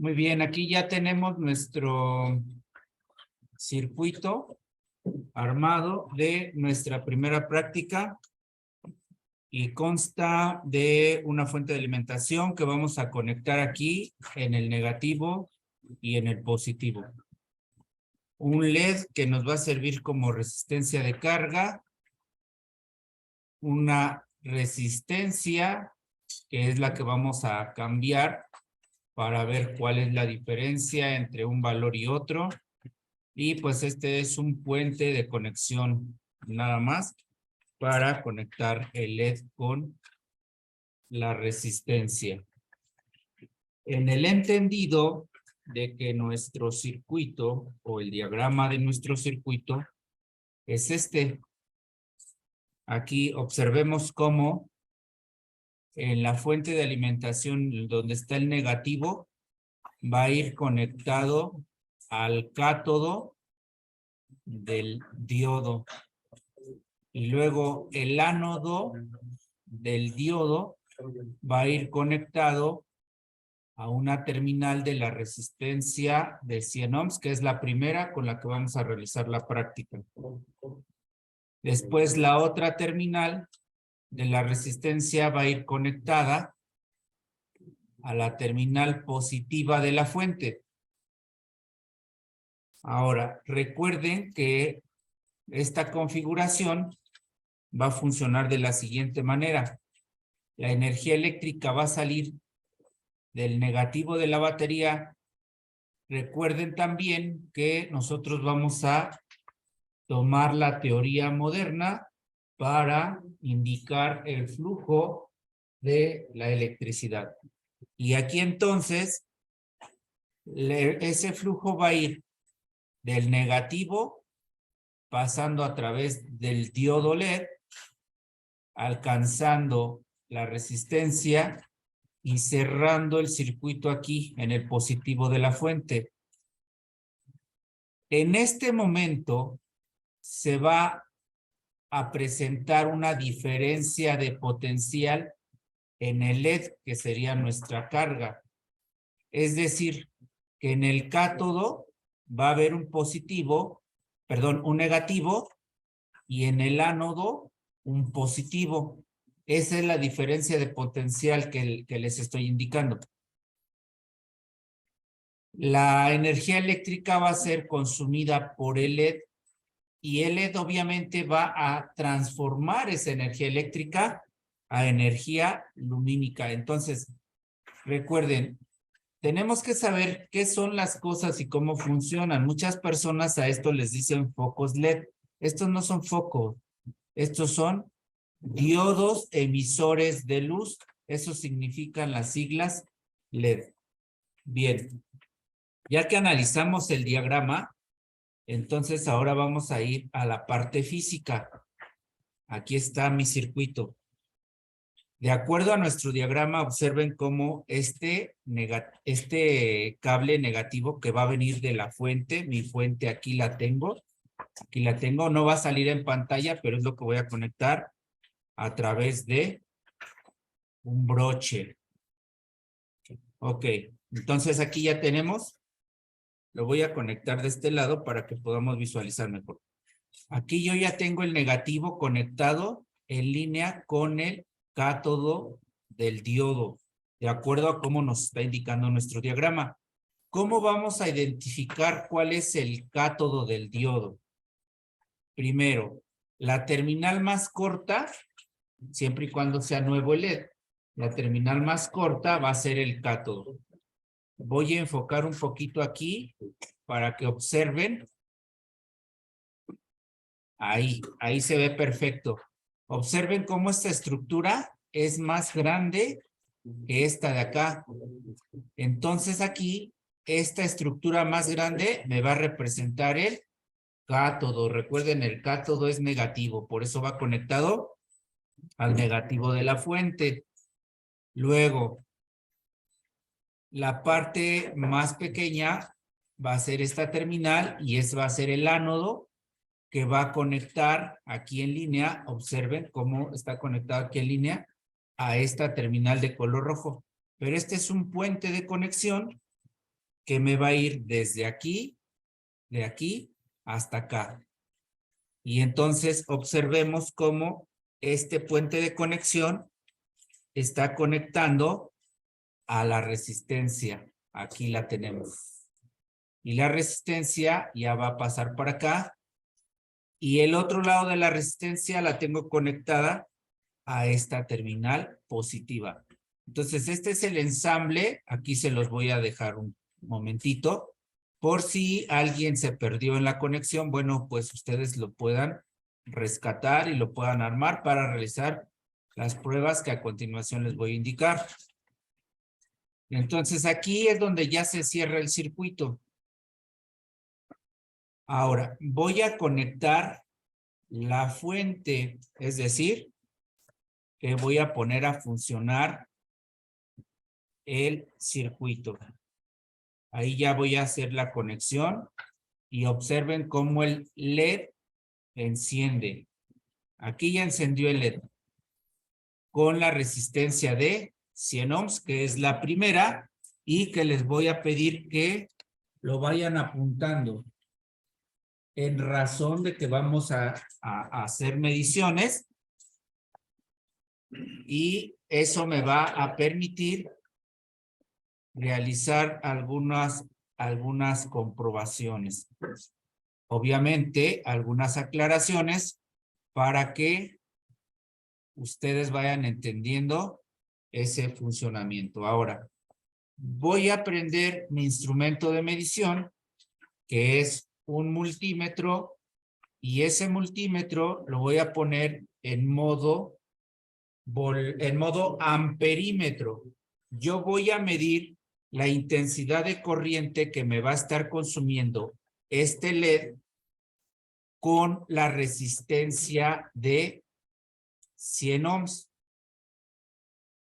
Muy bien, aquí ya tenemos nuestro circuito armado de nuestra primera práctica y consta de una fuente de alimentación que vamos a conectar aquí en el negativo y en el positivo. Un LED que nos va a servir como resistencia de carga, una resistencia que es la que vamos a cambiar para ver cuál es la diferencia entre un valor y otro. Y pues este es un puente de conexión nada más para conectar el LED con la resistencia. En el entendido de que nuestro circuito o el diagrama de nuestro circuito es este. Aquí observemos cómo en la fuente de alimentación donde está el negativo va a ir conectado al cátodo del diodo. Y luego el ánodo del diodo va a ir conectado a una terminal de la resistencia de 100 ohms, que es la primera con la que vamos a realizar la práctica. Después la otra terminal de la resistencia va a ir conectada a la terminal positiva de la fuente. Ahora, recuerden que esta configuración va a funcionar de la siguiente manera. La energía eléctrica va a salir del negativo de la batería. Recuerden también que nosotros vamos a tomar la teoría moderna para indicar el flujo de la electricidad. Y aquí entonces, ese flujo va a ir del negativo, pasando a través del diodo LED, alcanzando la resistencia y cerrando el circuito aquí en el positivo de la fuente. En este momento se va a presentar una diferencia de potencial en el LED, que sería nuestra carga. Es decir, que en el cátodo va a haber un negativo, y en el ánodo un positivo. Esa es la diferencia de potencial que les estoy indicando. La energía eléctrica va a ser consumida por el LED y el LED obviamente va a transformar esa energía eléctrica a energía lumínica. Entonces, recuerden, tenemos que saber qué son las cosas y cómo funcionan. Muchas personas a esto les dicen focos LED. Estos no son focos, estos son diodos emisores de luz. Eso significan las siglas LED. Bien, ya que analizamos el diagrama, entonces ahora vamos a ir a la parte física. Aquí está mi circuito. De acuerdo a nuestro diagrama, observen cómo este cable negativo que va a venir de la fuente, mi fuente aquí la tengo, no va a salir en pantalla, pero es lo que voy a conectar a través de un broche. Ok, entonces aquí ya tenemos, lo voy a conectar de este lado para que podamos visualizar mejor. Aquí yo ya tengo el negativo conectado en línea con el cátodo del diodo, de acuerdo a cómo nos está indicando nuestro diagrama. ¿Cómo vamos a identificar cuál es el cátodo del diodo? Primero, la terminal más corta, siempre y cuando sea nuevo el LED, la terminal más corta va a ser el cátodo. Voy a enfocar un poquito aquí para que observen. Ahí se ve perfecto. Observen cómo esta estructura es más grande que esta de acá. Entonces aquí, esta estructura más grande me va a representar el cátodo. Recuerden, el cátodo es negativo, por eso va conectado al negativo de la fuente. Luego, la parte más pequeña va a ser esta terminal y ese va a ser el ánodo, que va a conectar aquí en línea. Observen cómo está conectado aquí en línea a esta terminal de color rojo. Pero este es un puente de conexión que me va a ir desde aquí, de aquí hasta acá. Y entonces observemos cómo este puente de conexión está conectando a la resistencia. Aquí la tenemos. Y la resistencia ya va a pasar para acá. Y el otro lado de la resistencia la tengo conectada a esta terminal positiva. Entonces, este es el ensamble. Aquí se los voy a dejar un momentito. Por si alguien se perdió en la conexión, bueno, pues ustedes lo puedan rescatar y lo puedan armar para realizar las pruebas que a continuación les voy a indicar. Entonces, aquí es donde ya se cierra el circuito. Ahora, voy a conectar la fuente, es decir, que voy a poner a funcionar el circuito. Ahí ya voy a hacer la conexión y observen cómo el LED enciende. Aquí ya encendió el LED con la resistencia de 100 ohms, que es la primera, y que les voy a pedir que lo vayan apuntando en razón de que vamos a hacer mediciones y eso me va a permitir realizar algunas comprobaciones. Obviamente, algunas aclaraciones para que ustedes vayan entendiendo ese funcionamiento. Ahora, voy a prender mi instrumento de medición, que es un multímetro, y ese multímetro lo voy a poner en modo amperímetro. Yo voy a medir la intensidad de corriente que me va a estar consumiendo este LED con la resistencia de 100 ohms.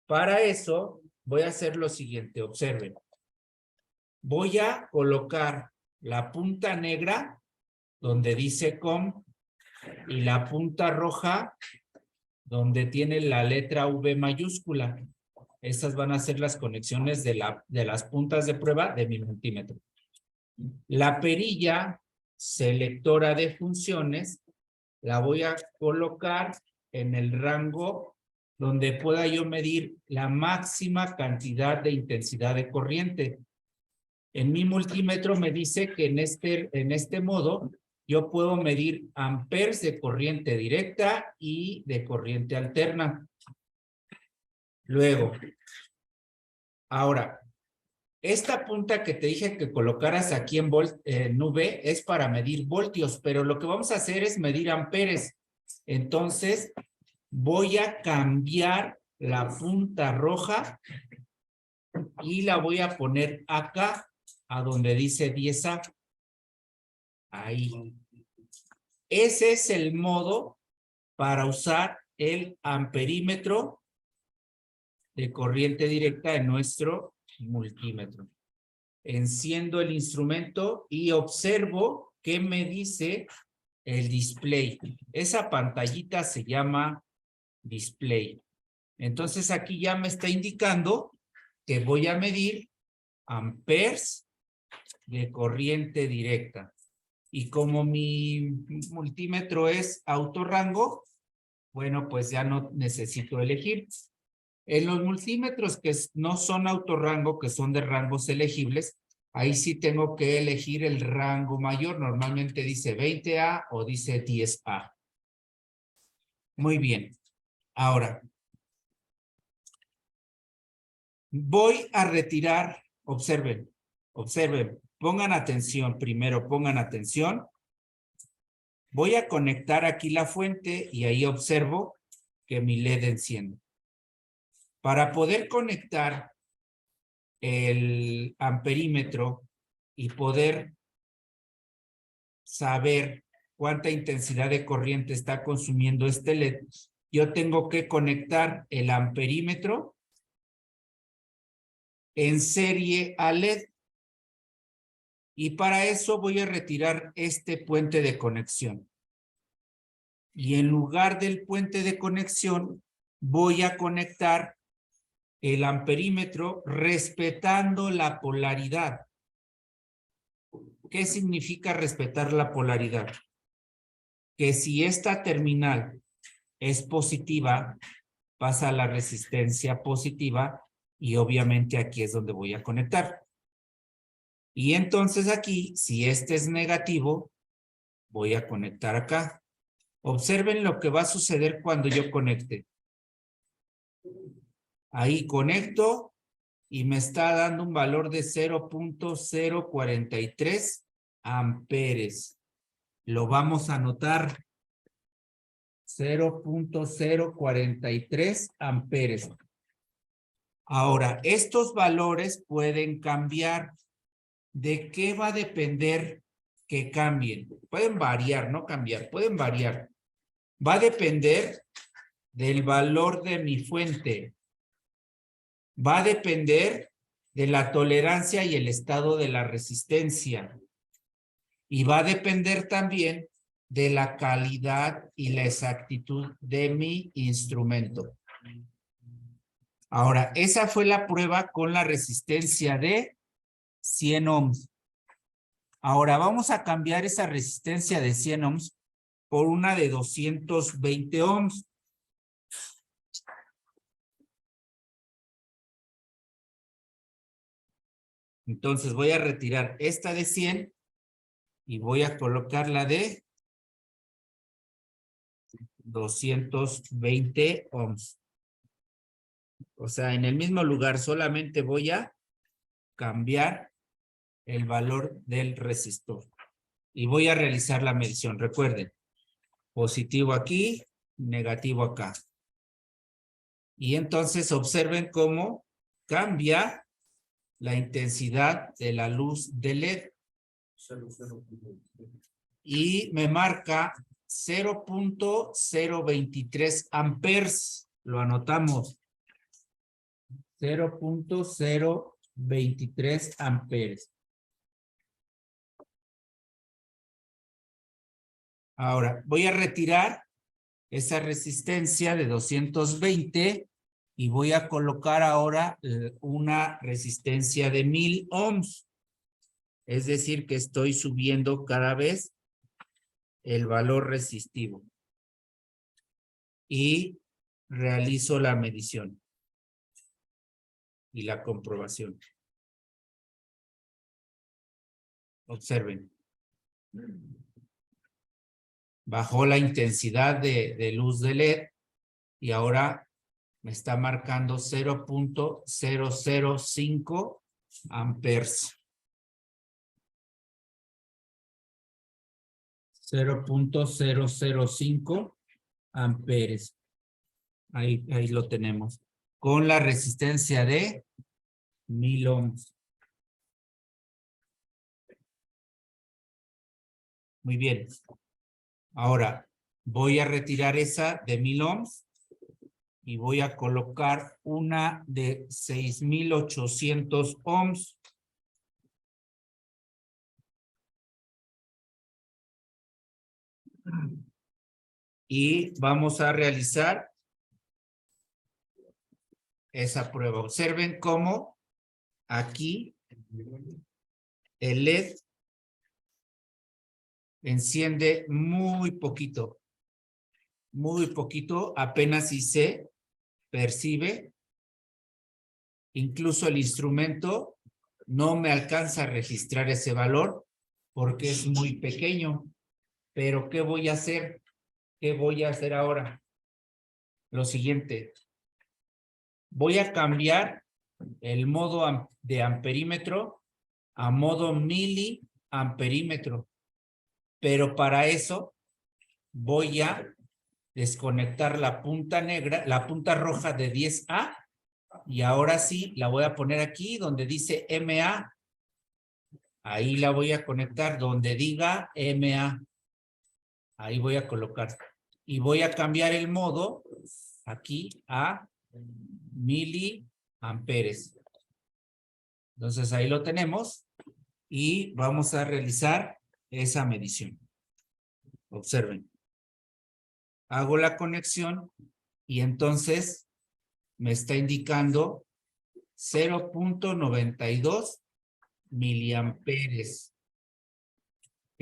Para eso voy a hacer lo siguiente, observen. Voy a colocar la punta negra donde dice COM y la punta roja donde tiene la letra V mayúscula. Esas van a ser las conexiones de las puntas de prueba de mi multímetro. La perilla selectora de funciones la voy a colocar en el rango donde pueda yo medir la máxima cantidad de intensidad de corriente. En mi multímetro me dice que en este modo yo puedo medir amperes de corriente directa y de corriente alterna. Luego, ahora, esta punta que te dije que colocaras aquí en V es para medir voltios, pero lo que vamos a hacer es medir amperes. Entonces, voy a cambiar la punta roja y la voy a poner acá, a donde dice 10A. Ahí. Ese es el modo para usar el amperímetro de corriente directa en nuestro multímetro. Enciendo el instrumento y observo qué me dice el display. Esa pantallita se llama display. Entonces aquí ya me está indicando que voy a medir amperes de corriente directa. Y como mi multímetro es autorrango, bueno, pues ya no necesito elegir. En los multímetros que no son autorrango, que son de rangos elegibles, ahí sí tengo que elegir el rango mayor. Normalmente dice 20A o dice 10A. Muy bien. Ahora, voy a retirar, observen, pongan atención primero, pongan atención. Voy a conectar aquí la fuente y ahí observo que mi LED enciende. Para poder conectar el amperímetro y poder saber cuánta intensidad de corriente está consumiendo este LED, yo tengo que conectar el amperímetro en serie a LED. Y para eso voy a retirar este puente de conexión. Y en lugar del puente de conexión, voy a conectar el amperímetro respetando la polaridad. ¿Qué significa respetar la polaridad? Que si esta terminal es positiva, pasa a la resistencia positiva y obviamente aquí es donde voy a conectar. Y entonces aquí, si este es negativo, voy a conectar acá. Observen lo que va a suceder cuando yo conecte. Ahí conecto y me está dando un valor de 0.043 amperes. Lo vamos a anotar. 0.043 amperes. Ahora, estos valores pueden cambiar. ¿De qué va a depender que cambien? Pueden variar, no cambiar, pueden variar. Va a depender del valor de mi fuente. Va a depender de la tolerancia y el estado de la resistencia. Y va a depender también de la calidad y la exactitud de mi instrumento. Ahora, esa fue la prueba con la resistencia de 100 ohms. Ahora vamos a cambiar esa resistencia de 100 ohms por una de 220 ohms. Entonces voy a retirar esta de 100 y voy a colocar la de 220 ohms. O sea, en el mismo lugar solamente voy a cambiar el valor del resistor. Y voy a realizar la medición. Recuerden, positivo aquí, negativo acá. Y entonces observen cómo cambia la intensidad de la luz de LED. Y me marca 0.023 amperes. Lo anotamos. 0.023 amperes. Ahora, voy a retirar esa resistencia de 220 y voy a colocar ahora una resistencia de 1000 ohms. Es decir, que estoy subiendo cada vez el valor resistivo. Y realizo la medición y la comprobación. Observen. Bajó la intensidad de luz de LED y ahora me está marcando 0.005 amperes. 0.005 amperes. Ahí lo tenemos. Con la resistencia de 1000 ohms. Muy bien. Ahora voy a retirar esa de 1000 ohms y voy a colocar una de 6800 ohms. Y vamos a realizar esa prueba. Observen cómo aquí el LED enciende muy poquito, apenas si se percibe. Incluso el instrumento no me alcanza a registrar ese valor porque es muy pequeño. Pero ¿qué voy a hacer? ¿Qué voy a hacer ahora? Lo siguiente. Voy a cambiar el modo de amperímetro a modo miliamperímetro. Pero para eso voy a desconectar la punta negra, la punta roja de 10A. Y ahora sí, la voy a poner aquí donde dice MA. Ahí la voy a conectar donde diga MA. Ahí voy a colocar. Y voy a cambiar el modo aquí a miliamperes. Entonces ahí lo tenemos. Y vamos a realizar esa medición. Observen. Hago la conexión y entonces me está indicando 0.92 miliamperes.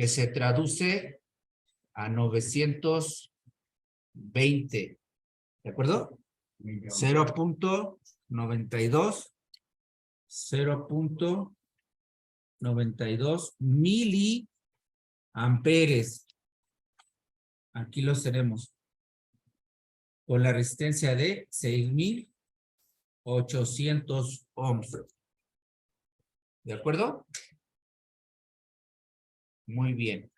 que se traduce a 920. ¿De acuerdo? 0.92. 0.92 miliamperes. Aquí los tenemos. Con la resistencia de 6,800 ohms. ¿De acuerdo? Muy bien.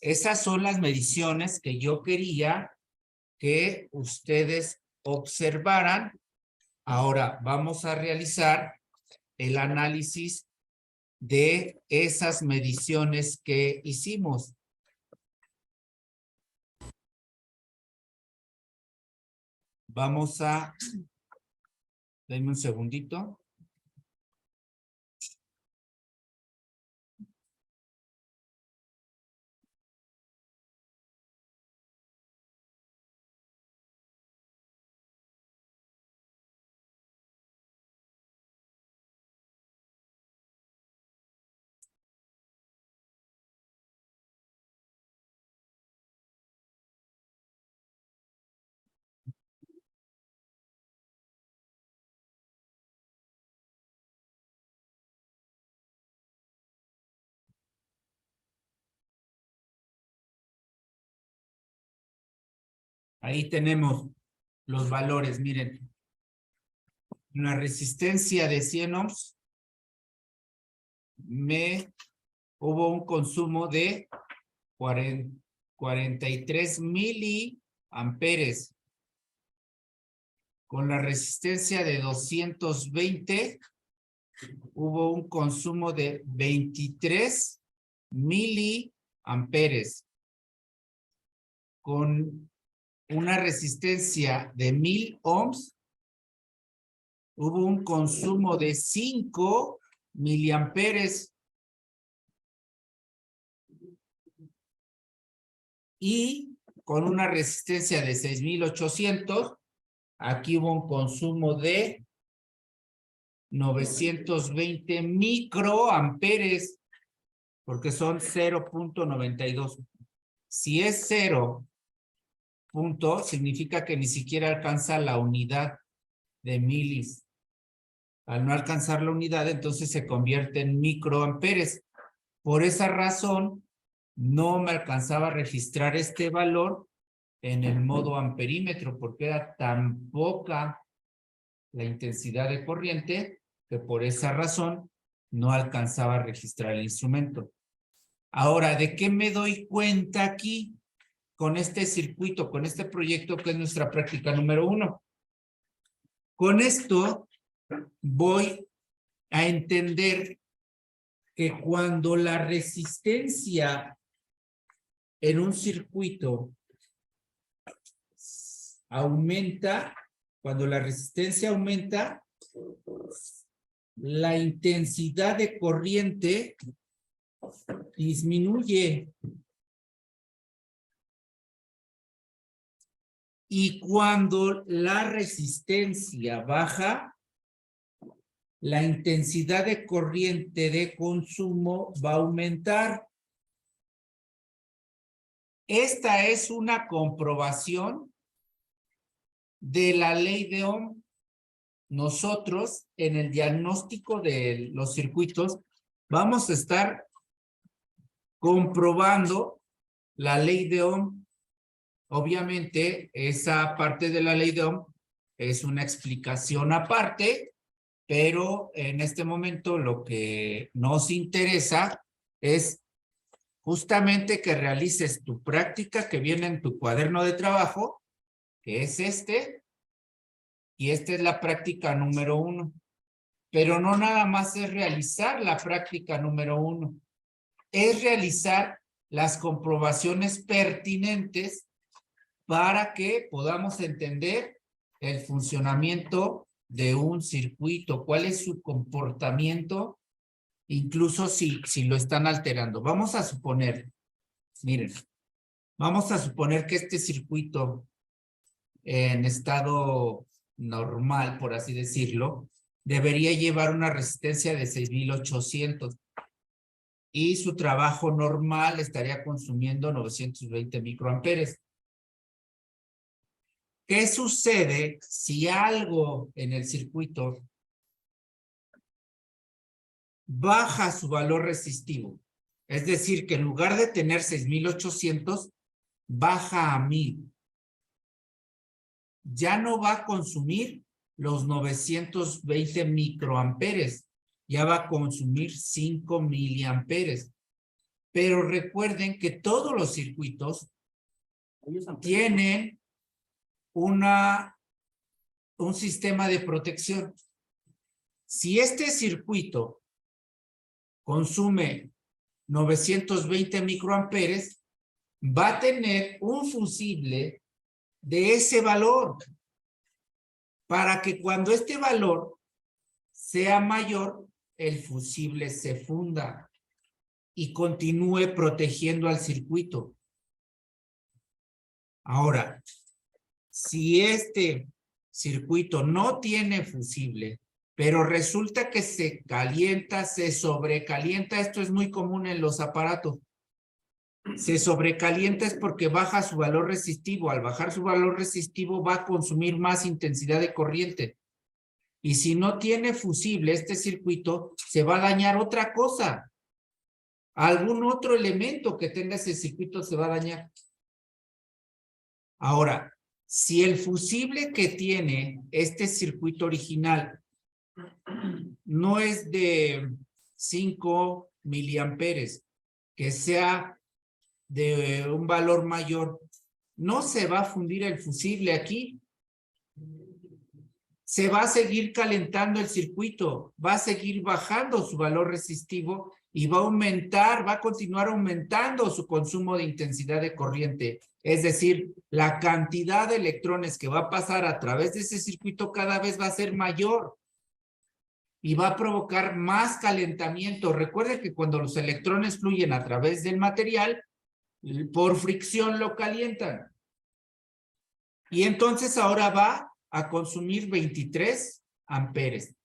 Esas son las mediciones que yo quería que ustedes observaran. Ahora vamos a realizar el análisis de esas mediciones que hicimos. Vamos a... Denme un segundito. Ahí tenemos los valores, miren. La resistencia de 100 ohms hubo un consumo de 43 miliamperes. Con la resistencia de 220 hubo un consumo de 23 miliamperes. Con una resistencia de 1000 ohms, hubo un consumo de 5 miliamperes. Y con una resistencia de 6,800, aquí hubo un consumo de 920 microamperes, porque son 0.92. Si es 0 punto, significa que ni siquiera alcanza la unidad de milis. Al no alcanzar la unidad, entonces se convierte en microamperes. Por esa razón, no me alcanzaba a registrar este valor en el modo amperímetro, porque era tan poca la intensidad de corriente que por esa razón no alcanzaba a registrar el instrumento. Ahora, ¿de qué me doy cuenta aquí con este circuito, con este proyecto que es nuestra práctica número 1? Con esto voy a entender que cuando la resistencia en un circuito aumenta, cuando la resistencia aumenta, la intensidad de corriente disminuye. Y cuando la resistencia baja, la intensidad de corriente de consumo va a aumentar. Esta es una comprobación de la ley de Ohm. Nosotros, en el diagnóstico de los circuitos, vamos a estar comprobando la ley de Ohm. Obviamente, esa parte de la ley de Ohm es una explicación aparte, pero en este momento lo que nos interesa es justamente que realices tu práctica que viene en tu cuaderno de trabajo, que es este, y esta es la práctica número 1. Pero no nada más es realizar la práctica número 1, es realizar las comprobaciones pertinentes para que podamos entender el funcionamiento de un circuito, cuál es su comportamiento, incluso si lo están alterando. Vamos a suponer, miren, vamos a suponer que este circuito en estado normal, por así decirlo, debería llevar una resistencia de 6,800. y su trabajo normal estaría consumiendo 920 microamperes. ¿Qué sucede si algo en el circuito baja su valor resistivo? Es decir, que en lugar de tener 6,800, baja a 1,000. Ya no va a consumir los 920 microamperes, ya va a consumir 5 miliamperes. Pero recuerden que todos los circuitos tienen un sistema de protección. Si este circuito consume 920 microamperes, va a tener un fusible de ese valor para que cuando este valor sea mayor, el fusible se funda y continúe protegiendo al circuito. Ahora, si este circuito no tiene fusible, pero resulta que se calienta, se sobrecalienta, esto es muy común en los aparatos. Se sobrecalienta es porque baja su valor resistivo. Al bajar su valor resistivo va a consumir más intensidad de corriente. Y si no tiene fusible este circuito, se va a dañar otra cosa. Algún otro elemento que tenga ese circuito se va a dañar. Ahora, si el fusible que tiene este circuito original no es de 5 miliamperes, que sea de un valor mayor, no se va a fundir el fusible aquí. Se va a seguir calentando el circuito, va a seguir bajando su valor resistivo y va a aumentar, va a continuar aumentando su consumo de intensidad de corriente. Es decir, la cantidad de electrones que va a pasar a través de ese circuito cada vez va a ser mayor y va a provocar más calentamiento. Recuerden que cuando los electrones fluyen a través del material, por fricción lo calientan. Y entonces ahora va a consumir 23 amperes.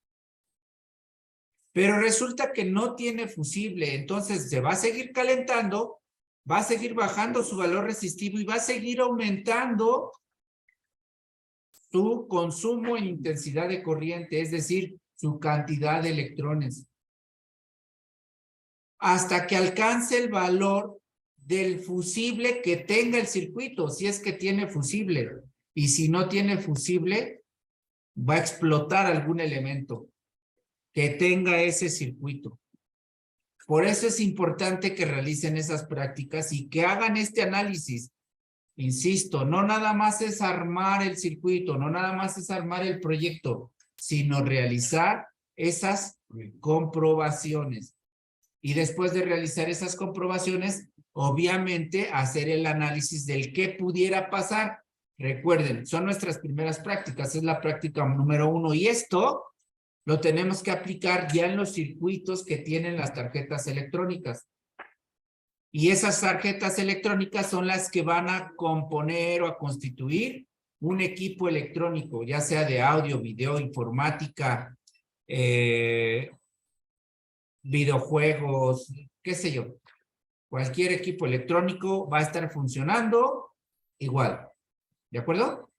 Pero resulta que no tiene fusible, entonces se va a seguir calentando, va a seguir bajando su valor resistivo y va a seguir aumentando su consumo en intensidad de corriente, es decir, su cantidad de electrones. Hasta que alcance el valor del fusible que tenga el circuito, si es que tiene fusible. Y si no tiene fusible, va a explotar algún elemento que tenga ese circuito. Por eso es importante que realicen esas prácticas y que hagan este análisis. Insisto, no nada más es armar el circuito, no nada más es armar el proyecto, sino realizar esas comprobaciones. Y después de realizar esas comprobaciones, obviamente hacer el análisis del qué pudiera pasar. Recuerden, son nuestras primeras prácticas, es la práctica número 1 y esto lo tenemos que aplicar ya en los circuitos que tienen las tarjetas electrónicas. Y esas tarjetas electrónicas son las que van a componer o a constituir un equipo electrónico, ya sea de audio, video, informática, videojuegos, qué sé yo. Cualquier equipo electrónico va a estar funcionando igual. ¿De acuerdo?